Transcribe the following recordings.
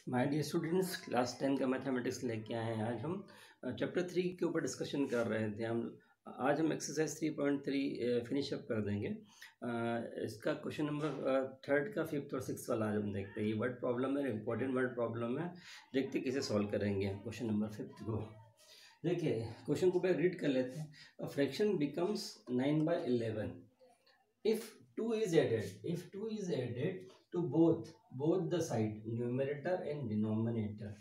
My dear students, class 10 का mathematics लेके आए हैं। आज हम चैप्टर 3 के ऊपर डिस्कशन कर रहे थे। आज हम एक्सरसाइज 3.3 फिनिश अप कर देंगे। इसका क्वेश्चन नंबर थर्ड का फिफ्थ और सिक्स वाला आज हम देखते हैं। ये वर्ड प्रॉब्लम है, इंपॉर्टेंट वर्ड प्रॉब्लम है। देखते कैसे सॉल्व करेंगे क्वेश्चन नंबर फिफ्थ को। देखिए क्वेश्चन को पहले रीड कर लेते हैं। A fraction becomes 9/11 if 2 is added to both the side numerator and denominator.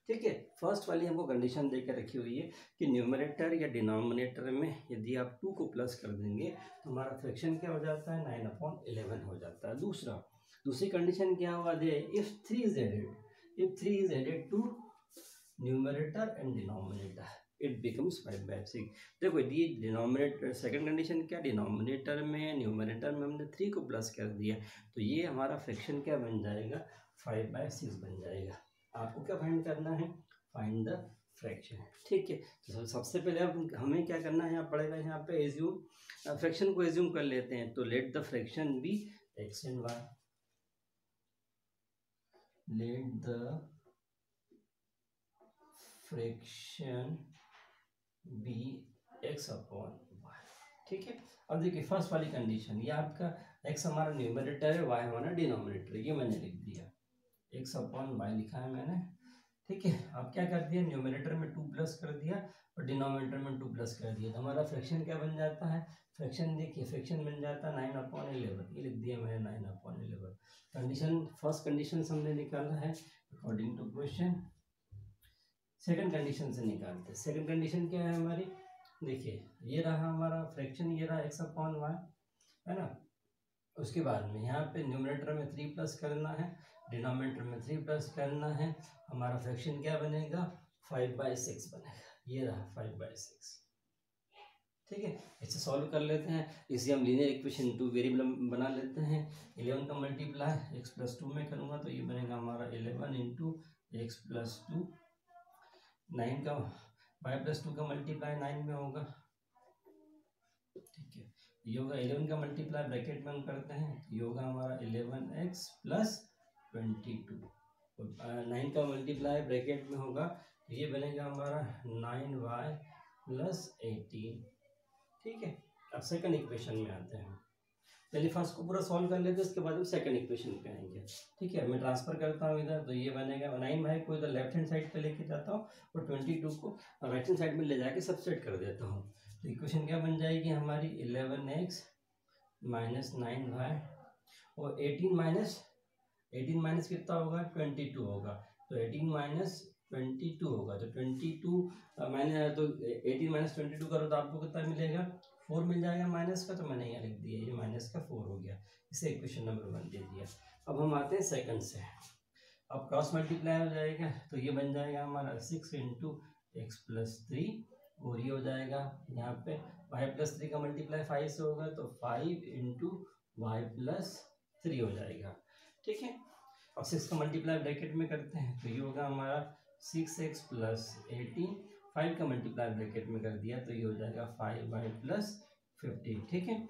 ठीक है, फर्स्ट वाली हमको कंडीशन देकर रखी हुई है कि न्यूमरेटर या डिनोमिनेटर में यदि आप 2 को प्लस कर देंगे तो हमारा फ्रैक्शन क्या हो जाता है, 9/11 हो जाता है। दूसरी कंडीशन क्या हुआ दे, if 3 is added to numerator and denominator it becomes 5/6। देखो ये डिनोमिनेटर, सेकंड कंडीशन क्या, डिनोमिनेटर में न्यूमरेटर में हमने 3 को प्लस कर दिया तो ये हमारा फ्रैक्शन क्या बन जाएगा, 5/6 बन जाएगा। आपको क्या फाइंड करना है, फाइंड द फ्रैक्शन। ठीक है, तो सबसे पहले अब हमें क्या करना है, यहाँ पड़ेगा, यहाँ पे एज्यूम फ्रैक्शन को एज्यूम कर लेते हैं। तो let the fraction be x and y, let the fraction be x upon y. ठीक है, अब देखिए फर्स्ट वाली कंडीशन, ये आपका एक्स हमारा न्यूमरेटर है, वाई हमारा डिनोमिनेटर, ये मैंने लिख दिया, एक्स अपॉन वाई लिखा है मैंने। ठीक है, अब क्या कर दिया, न्यूमरेटर में 2 प्लस कर दिया और डिनोमिनेटर में 2 प्लस कर दिया, तो हमारा फ्रैक्शन क्या बन जाता है, फ्रैक्शन देखिए फ्रैक्शन बन जाता है 9/11, ये लिख दिया मैंने 9/11। कंडीशन, फर्स्ट कंडीशन हमने निकाला है according to question. Second condition से निकालते हैं। सेकंड कंडीशन क्या है हमारी, देखिए ये रहा हमारा फ्रैक्शन, ये रहा एक्स अपॉन वाई, है ना। उसके बाद में यहाँ पे न्यूमरेटर में 3 प्लस करना है, डिनोमिनेटर में 3 प्लस करना है, हमारा फ्रैक्शन क्या बनेगा, 5/6 बनेगा। ये रहा 5/6। ठीक है, इसे सॉल्व कर लेते हैं। इसे हम लीनियर इक्वेशन 2 वेरिएबल बना लेते हैं। 11 का मल्टीप्लाई एक्स प्लस 2 में करूँगा तो ये बनेगा हमारा 11 इंटू एक्स प्लस 2। 9 का y+2 का मल्टीप्लाई 9 में होगा। ठीक है, ये होगा 11 का मल्टीप्लाई ब्रैकेट में हम करते हैं, ये होगा हमारा 11x प्लस 22। 9 का मल्टीप्लाई ब्रैकेट में होगा तो ये बनेगा हमारा 9y प्लस 18। ठीक है, अब सेकंड इक्वेशन में आते हैं। पहले फर्स्ट को पूरा सॉल्व कर लेते हैं, उसके बाद हम सेकंड इक्वेशन पे आएंगे। ठीक है, मैं ट्रांसफर करता हूँ इधर, तो ये बनेगा 9y को इधर लेफ्ट हैंड साइड पे लेके जाता हूँ और 22 को राइट हैंड साइड में ले जाके सबसेट कर देता हूँ। तो इक्वेशन क्या बन जाएगी हमारी, 11x माइनस 9y और 18 माइनस कितना होगा, 22 होगा। तो 18 माइनस 22 होगा, तो 22 मैंने तो 18 माइनस 22 करो तो आपको कितना मिलेगा, 4 मिल जाएगा माइनस का, तो मैंने यहाँ लिख दिया, ये माइनस का 4 हो गया। इसे इक्वेशन नंबर 1 दे दिया। अब हम आते हैं सेकंड से। अब क्रॉस मल्टीप्लाई हो जाएगा तो ये बन जाएगा हमारा 6 इंटू एक्स प्लस 3 और ये हो जाएगा यहाँ पे y+3 का मल्टीप्लाई 5 से होगा तो 5 इंटू y+3 हो जाएगा। ठीक है, अब 6 का मल्टीप्लाई ब्रैकेट में करते हैं तो ये होगा हमारा 6x प्लस 18। 5 का मल्टीप्लाई ब्रैकेट में कर दिया तो ये हो जाएगा 5y प्लस 15। ठीक है,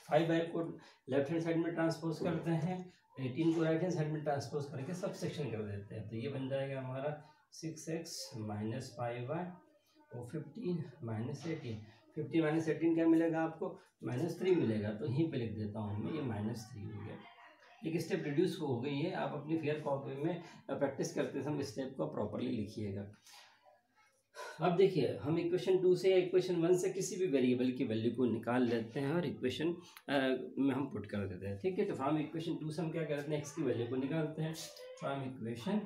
5y को लेफ्ट हैंड साइड में ट्रांसपोज करते हैं, 18 को राइट हैंड साइड में ट्रांसपोज करके सब सेक्शन कर देते हैं, तो ये बन जाएगा हमारा 6x माइनस 5y और 15 माइनस 18। 15 माइनस 18 क्या मिलेगा आपको, -3 मिलेगा, तो यहीं पे लिख देता हूँ मैं, ये -3 हो गया। एक स्टेप रिड्यूस हो गई है, आप अपनी फेयर कॉपी में प्रैक्टिस करते समय स्टेप को प्रॉपरली लिखिएगा। अब देखिए हम इक्वेशन 2 से या इक्वेशन 1 से किसी भी वेरिएबल की वैल्यू को निकाल लेते हैं और इक्वेशन में हम पुट कर देते हैं। ठीक है, तो फ्रॉम इक्वेशन 2 से हम क्या करते हैं, एक्स की वैल्यू को निकालते हैं। फ्रॉम इक्वेशन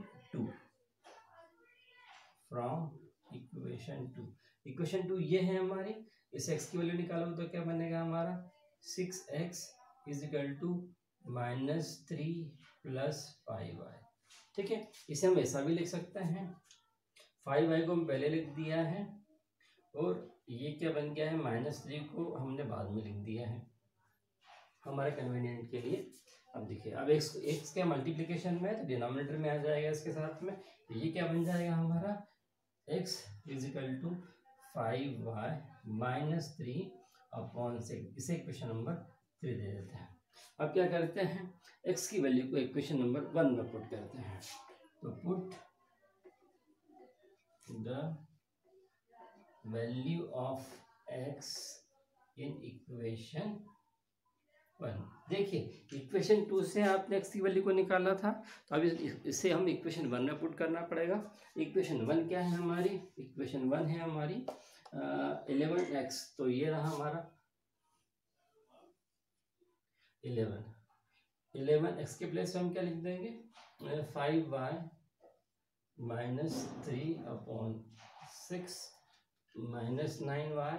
2 ये है हमारी, इस एक्स की वैल्यू निकालो तो क्या बनेगा हमारा, 6x is equal to -3 plus 5y। ठीक है, इसे हम ऐसा भी लिख सकते हैं, 5y को हम पहले लिख दिया है और ये क्या बन गया है, -3 को हमने बाद में लिख दिया है हमारे कन्वीनियंट के लिए। अब देखिए, अब एक्स के मल्टीप्लिकेशन में तो डिनोमिनेटर में आ जाएगा इसके साथ में, तो ये क्या बन जाएगा हमारा, x equal to 5y minus 3 upon 6। इसे इक्वेशन नंबर 3 दे देते हैं। अब क्या करते हैं, x की वैल्यू को इक्वेशन नंबर 1 में पुट करते हैं, तो put the value of x in equation 1। देखिए इक्वेशन 2 से आपने x की वैल्यू को निकाला था, तो अब इसे हम इक्वेशन 1 में पुट करना पड़ेगा। इक्वेशन 1 क्या है हमारी? इक्वेशन 1 है हमारी 11x, तो ये रहा हमारा 11x के प्लेस में हम क्या लिख देंगे? 5y minus 3/6 minus 9y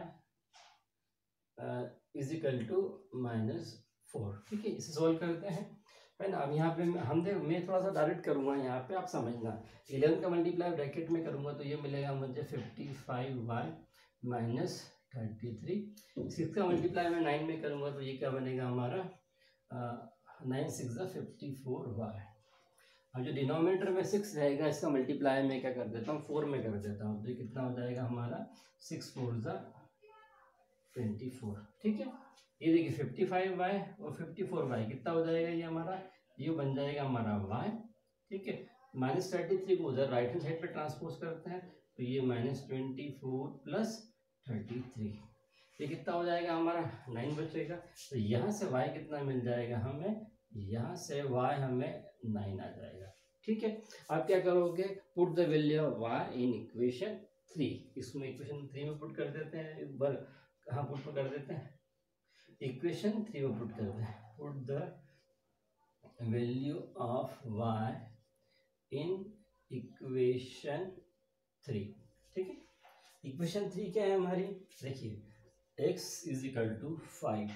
is equal to -4। ठीक है, इसे सोल्व करते हैं, है ना। अब यहाँ पे हम देख, मैं थोड़ा सा डायरेक्ट करूँगा यहाँ पे, आप समझना। 11 का मल्टीप्लाई ब्रैकेट में करूँगा तो ये मिलेगा मुझे 55y माइनस 33। 6 का मल्टीप्लाई मैं 9 में करूँगा तो ये क्या बनेगा हमारा 9 6 54y। अब जो डिनोमिनेटर में 6 रहेगा, इसका मल्टीप्लाई में क्या कर देता हूँ 4 में कर देता हूँ, तो ये कितना हो जाएगा हमारा 6 4 24। ठीक है, ये देखिए 55y और 54y कितना हो जाएगा, ये हमारा ये बन जाएगा हमारा y। ठीक है, -33 को उधर राइट हैंड साइड पे ट्रांसपोज करते हैं तो ये -24 प्लस 33, ये कितना हो जाएगा हमारा 9 बचेगा। तो यहाँ से y कितना मिल जाएगा हमें, यहाँ से y हमें 9 आ जाएगा। ठीक है, आप क्या करोगे, put the value of y in equation 3। इसमें इक्वेशन 3 में पुट कर देते हैं, एक बार कहाँ पुट कर देते हैं, इक्वेशन 3 में पुट करते हैं। Put the value of y in equation 3। ठीक है, इक्वेशन 3 क्या है हमारी, देखिए x इजिकल टू 5,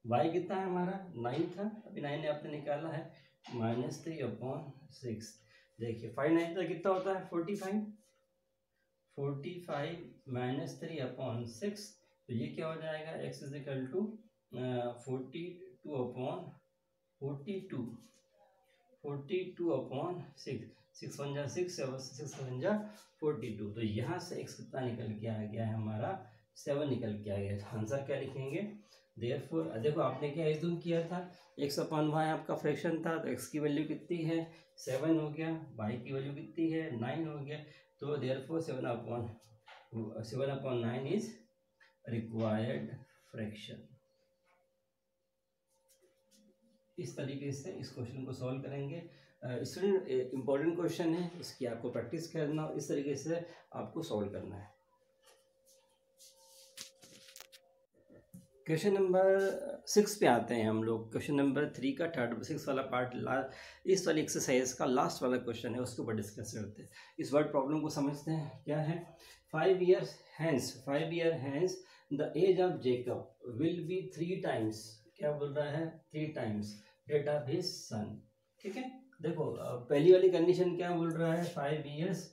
y कितना है हमारा 9 था, अभी 9 आपने निकाला है, -3/6। देखिए 5 9 था कितना होता है 45, 45 -3/6, तो ये क्या हो जाएगा x इजिकल टू 42/6, 6 1 जा 6 6 1 जा 42, तो यहाँ से x कितना निकल के आ गया है हमारा 7 निकल के आ गया। तो आंसर क्या लिखेंगे, देयरफॉर देखो आपने क्या एज्यूम किया था, x/y आपका फ्रैक्शन था, तो x की वैल्यू कितनी है 7 हो गया, y की वैल्यू कितनी है 9 हो गया, तो देयरफॉर 7/9 इज रिक्वायर्ड फ्रैक्शन। इस तरीके से इस क्वेश्चन को सॉल्व करेंगे। स्टूडेंट इंपॉर्टेंट क्वेश्चन है, इसकी आपको प्रैक्टिस करना और इस तरीके से आपको सॉल्व करना है। क्वेश्चन नंबर 6 पे आते हैं हम लोग। क्वेश्चन नंबर 3 का 6 वाला पार्ट, इस वाली एक्सरसाइज का लास्ट वाला क्वेश्चन है, उसके ऊपर डिस्कस करते हैं। इस वर्ड प्रॉब्लम को समझते हैं, क्या है। 5 years hence the age of Jacob will be 3 times, क्या बोल रहा है 3 times that of his son. ठीक है, देखो पहली वाली कंडीशन क्या बोल रहा है 5 years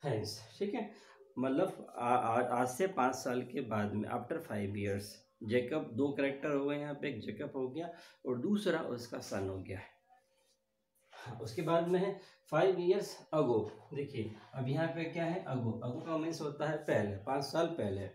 hence, ठीक है, मतलब आज से 5 साल के बाद में, आफ्टर 5 years। जेकब, 2 कैरेक्टर हो गए यहाँ पे, एक जेकब हो गया और दूसरा उसका सन हो गया है। उसके बाद में है 5 years अगो। देखिए अब यहाँ पे क्या है, अगो, अगो का मीन्स होता है पहले, 5 साल पहले।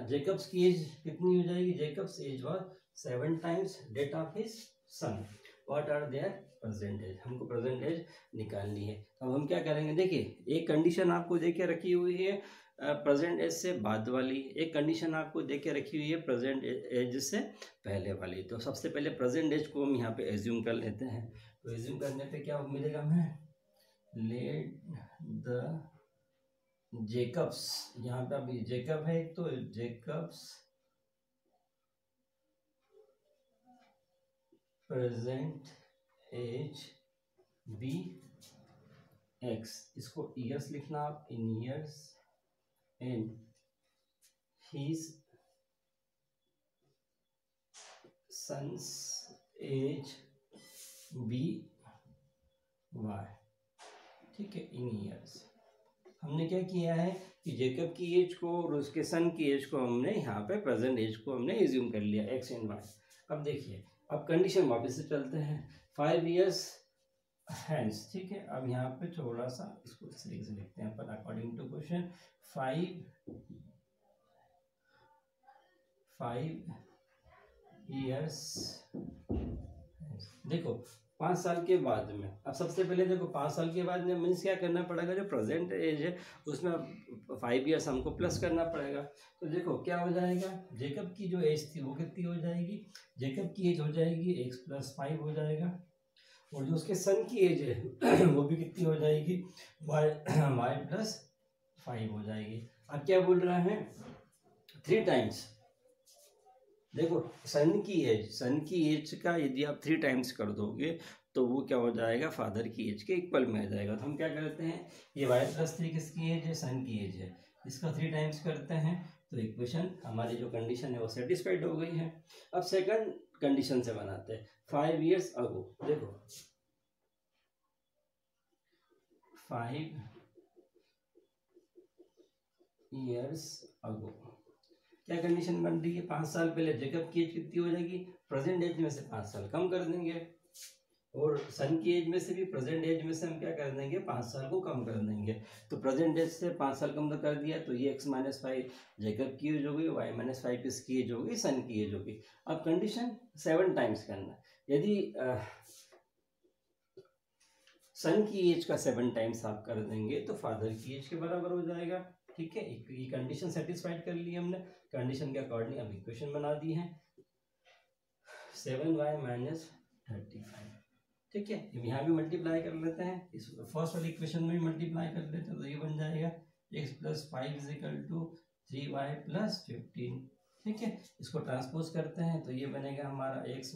जेकब्स की एज कितनी हो जाएगी, Jacob's age was 7 times that of his son. What are their present age, हमको प्रेजेंट एज निकालनी है। अब हम क्या करेंगे, देखिए एक कंडीशन आपको देके रखी हुई है प्रेजेंट एज से बाद वाली, एक कंडीशन आपको देके रखी हुई है प्रेजेंट एज से पहले वाली। तो सबसे पहले प्रेजेंट एज को हम यहाँ पे एज्यूम कर लेते हैं, तो एज्यूम करने पे क्या मिलेगा हमें, लेट द जेकब्स, यहाँ पे अभी जेकब है तो Jacob's present age be x, इसको ईयर्स लिखना आप, in years, and his son's age be y। ठीक है, इन ईयर्स। हमने क्या किया है कि जेकब की एज को और उसके सन की एज को हमने यहाँ पे प्रेजेंट एज को हमने एज्यूम कर लिया x एंड y। अब देखिए, अब कंडीशन वापस से चलते हैं, 5 years hence। ठीक है, अब यहाँ पे थोड़ा सा इसको इस तरीके से लिखते हैं पर अकॉर्डिंग टू क्वेश्चन, 5 years। देखो 5 साल के बाद में। अब सबसे पहले देखो 5 साल के बाद में मीन्स क्या करना पड़ेगा, जो प्रेजेंट एज है उसमें 5 ईयर्स हमको प्लस करना पड़ेगा। तो देखो क्या हो जाएगा, जेकब की जो एज थी वो कितनी हो जाएगी, जेकब की एज हो जाएगी x + 5 हो जाएगा, और जो उसके सन की एज है वो भी कितनी हो जाएगी, y + 5 हो जाएगी। अब क्या बोल रहा है, 3 टाइम्स। देखो सन की एज का यदि आप 3 टाइम्स कर दोगे तो वो क्या हो जाएगा, फादर की एज के इक्वल में आ जाएगा। तो हम क्या करते हैं, ये y + 3 किसकी एज है, सन की एज है, इसका 3 टाइम्स करते हैं तो इक्वेशन हमारी जो कंडीशन है वो सेटिस्फाइड हो गई है। अब सेकंड कंडीशन से बनाते हैं, 5 ईयर्स अगो। देखो 5 ईयर्स अगो क्या कंडीशन बन रही है, 5 साल पहले जेकब की एज कितनी हो जाएगी, प्रेजेंट एज में से 5 साल कम कर देंगे, और सन की एज में से भी प्रेजेंट एज में से हम क्या कर देंगे, 5 साल को कम कर देंगे। तो प्रेजेंट एज से 5 साल कम तो कर दिया, तो ये x - 5 जेकब की एज हो गई, y - 5 किसकी एज हो गई, सन की एज हो गई। अब कंडीशन 7 टाइम्स करना, यदि सन की एज का 7 टाइम्स आप कर देंगे तो फादर की एज के बराबर हो जाएगा। ठीक है, ये कंडीशन सेटिस्फाइड कर ली हमने, कंडीशन के अकॉर्डिंग अब इक्वेशन बना दी है 7y - 35। ठीक है, यहाँ भी मल्टीप्लाई कर लेते हैं, इस फर्स्ट वाली इक्वेशन में भी मल्टीप्लाई कर लेते हैं, तो ये बन जाएगा x + 5 = 3y + 15। ठीक है, इसको ट्रांसपोज करते हैं तो ये बनेगा हमारा x -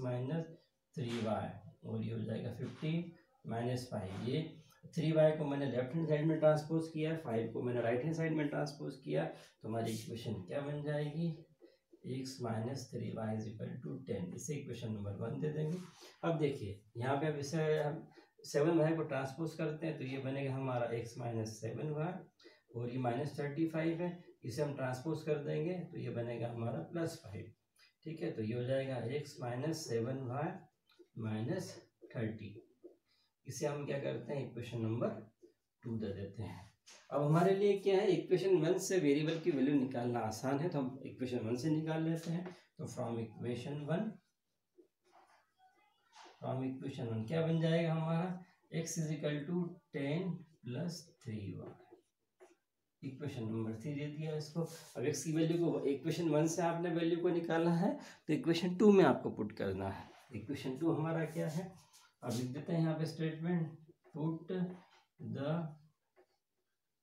3y, और ये हो जाएगा 15 - 5। ये 3y को मैंने लेफ्ट हैंड साइड में ट्रांसपोज किया, 5 को मैंने राइट हैंड साइड में ट्रांसपोज किया, तो हमारी इक्वेशन क्या बन जाएगी, x - 3y = 10। इसे इक्वेशन नंबर 1 दे देंगे। अब देखिए यहाँ पे अब इसे हम 7y को ट्रांसपोज करते हैं तो ये बनेगा हमारा x - 7y, और ये -35 है, इसे हम ट्रांसपोज कर देंगे तो ये बनेगा हमारा +5। ठीक है, तो ये हो जाएगा x - 7y - 30। इसे हम क्या करते हैं, इक्वेशन नंबर 2 दे देते हैं। अब हमारे लिए क्या है, इक्वेशन 1 से वेरिएबल की वैल्यू निकालना आसान है, तो हम इक्वेशन 1 से निकाल लेते हैं। तो फ्रॉम इक्वेशन 1 क्या बन जाएगा हमारा, x = 10 + 3y। इक्वेशन नंबर 3 दे दिया इसको। अब x की वैल्यू को इक्वेशन 1 से आपने वैल्यू को निकाला है तो इक्वेशन 2 में आपको पुट करना है। इक्वेशन 2 हमारा क्या है, अब लिख देते हैं यहाँ पे statement, put the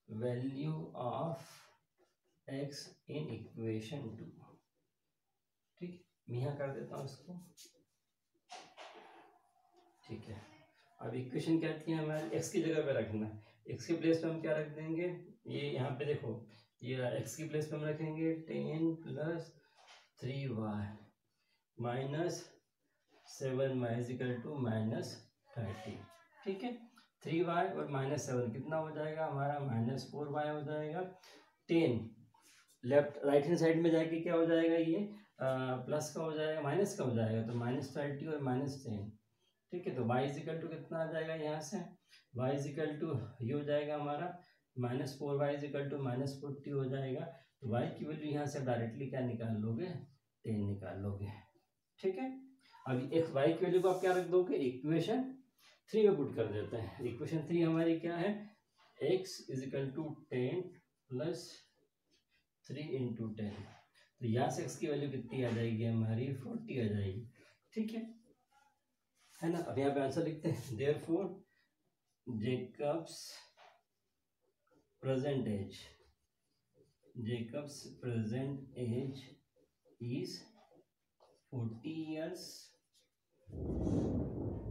value of x in equation 2। ठीक, मैं यहाँ कर देता हूँ इसको। ठीक है, अब इक्वेशन क्या थी हमारे, x की जगह पे रखना है, x की प्लेस पे हम क्या रख देंगे, ये यहाँ पे देखो, ये x की प्लेस पे हम रखेंगे 10 + 3y - 7y = -30। ठीक है, 3y और -7 कितना हो जाएगा हमारा, -4y हो जाएगा। 10 लेफ्ट राइट हैंड साइड में जाके क्या हो जाएगा, ये प्लस का हो जाएगा, माइनस का हो जाएगा, तो -30 और -10। ठीक है, तो y = कितना आ जाएगा यहाँ से, y = ये हो जाएगा हमारा -4y = -40 हो जाएगा। तो y की वैल्यू यहाँ से डायरेक्टली क्या निकाल लोगे, 10 निकाल लोगे। ठीक है, अब एक y की वैल्यू को आप क्या रख दोगे, इक्वेशन 3 में पुट कर देते हैं। इक्वेशन 3 हमारी क्या है, x = 10 + 3 × 10। तो यहाँ से x की वैल्यू कितनी आ जाएगी हमारी, 40 आ जाएगी। ठीक है ना। अब यहाँ पे आंसर लिखते हैं, therefore Jacob's present age is 40 years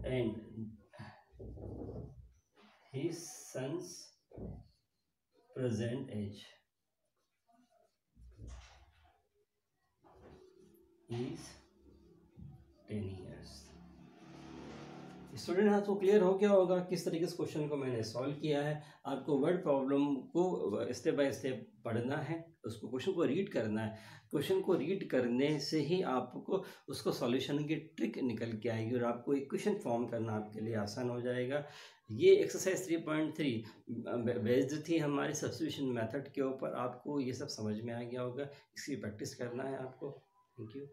and his son's present age is 10 years। Student आपको क्लियर हो गया होगा किस तरीके से क्वेश्चन को मैंने सॉल्व किया है। आपको वर्ड प्रॉब्लम को स्टेप बाय स्टेप पढ़ना है, उसको क्वेश्चन को रीड करना है। क्वेश्चन को रीड करने से ही आपको उसको सॉल्यूशन की ट्रिक निकल के आएगी और आपको इक्वेशन फॉर्म करना आपके लिए आसान हो जाएगा। ये एक्सरसाइज 3.3 बेस्ड थी हमारे सब्स्टिट्यूशन मेथड के ऊपर। आपको ये सब समझ में आ गया होगा, इसकी प्रैक्टिस करना है आपको। Thank you.